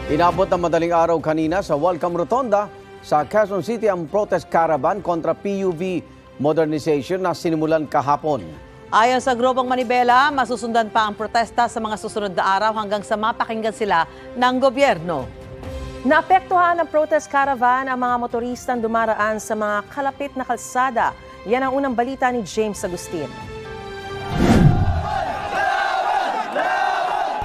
Inabot ng madaling araw kanina sa Welcome Rotonda sa Quezon City ang protest caravan kontra PUV modernization na sinimulan kahapon. Ayon sa Grupong Manibela, masusundan pa ang protesta sa mga susunod na araw hanggang sa mapakinggan sila ng gobyerno. Naapektuhan ng protest caravan ang mga motoristang dumaraan sa mga kalapit na kalsada. Yan ang unang balita ni James Agustin.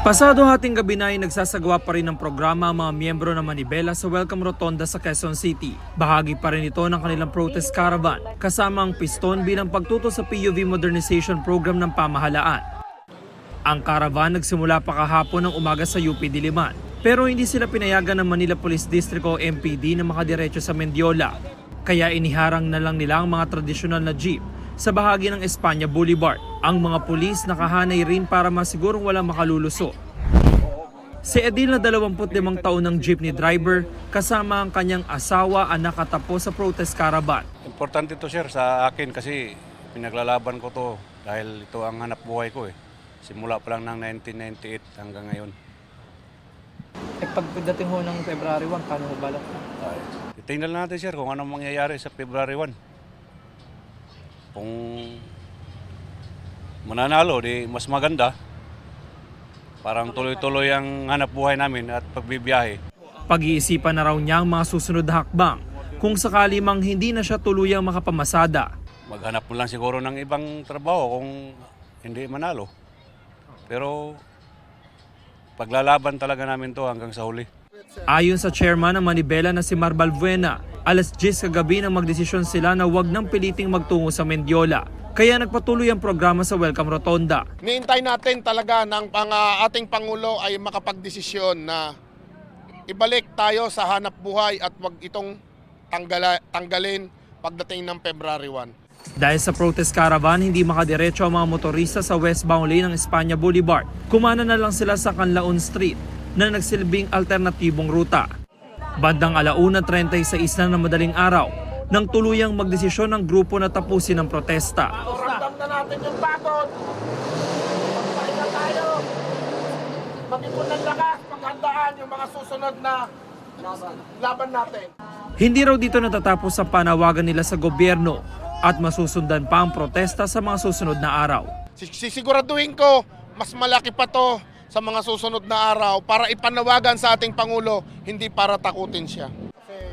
Pasado hating gabi na ay nagsasagawa pa rin ng programa ang mga miyembro ng Manibela sa Welcome Rotonda sa Quezon City. Bahagi pa rin ito ng kanilang protest caravan, kasama ang piston bilang pagtuto sa PUV modernization program ng pamahalaan. Ang caravan nagsimula pa kahapon ng umaga sa UP Diliman, pero hindi sila pinayagan ng Manila Police District o MPD na makadiretso sa Mendiola. Kaya iniharang na lang nila ang mga tradisyonal na jeep sa bahagi ng Espanya Boulevard. Ang mga pulis nakahanay rin para masigurong walang makaluluso. Si Edil na 25 taon ng jeepney driver kasama ang kanyang asawa ang nakatapos sa protest caravan. Importante to sir sa akin kasi pinaglalaban ko to dahil ito ang hanap buhay ko eh. Simula pa lang ng 1998 hanggang ngayon. Pagdating ho ng February 1, paano ho balak? Titingnan natin sir kung anong mangyayari sa February 1. Kung mananalo, di mas maganda. Parang tuloy-tuloy ang hanap buhay namin at pagbibiyahe. Pag-iisipan na raw niya ang mga susunod na hakbang kung sakali mang hindi na siya tuluyang makapamasada. Maghanap mo lang siguro ng ibang trabaho kung hindi manalo. Pero paglalaban talaga namin to hanggang sa huli. Ayon sa chairman ng Manibela na si Marbal Buena, alas 10 kagabi nang magdesisyon sila na wag nang piliting magtungo sa Mendiola. Kaya nagpatuloy ang programa sa Welcome Rotonda. Niintay natin talaga ng ating Pangulo ay makapagdesisyon na ibalik tayo sa hanap buhay at wag itong tanggalin pagdating ng February 1. Dahil sa protest caravan, hindi makadiretso ang mga motorista sa westbound lane ng Espanya Boulevard. Kumana na lang sila sa Canlaon Street na nagsilbing alternatibong ruta. Bandang 1:36 na ng madaling araw, nang tuluyang magdesisyon ng grupo na tapusin ang protesta. Ramdam na natin yung pagod. Magpahinga tayo. Mag-ipon ng lakas, paghandaan yung mga susunod na laban natin. Hindi raw dito natatapos ang panawagan nila sa gobyerno at masusundan pa ang protesta sa mga susunod na araw. Sisiguraduhin ko, mas malaki pa to sa mga susunod na araw para ipanawagan sa ating Pangulo, hindi para takutin siya.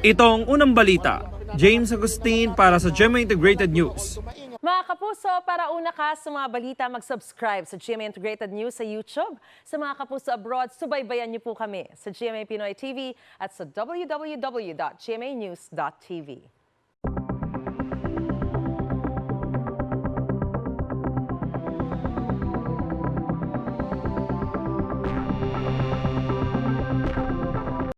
Ito ang unang balita. James Agustin para sa GMA Integrated News. Mga kapuso, para una ka sa mga balita, mag-subscribe sa GMA Integrated News sa YouTube. Sa mga kapuso abroad, subaybayan niyo po kami sa GMA Pinoy TV at sa www.gmanews.tv.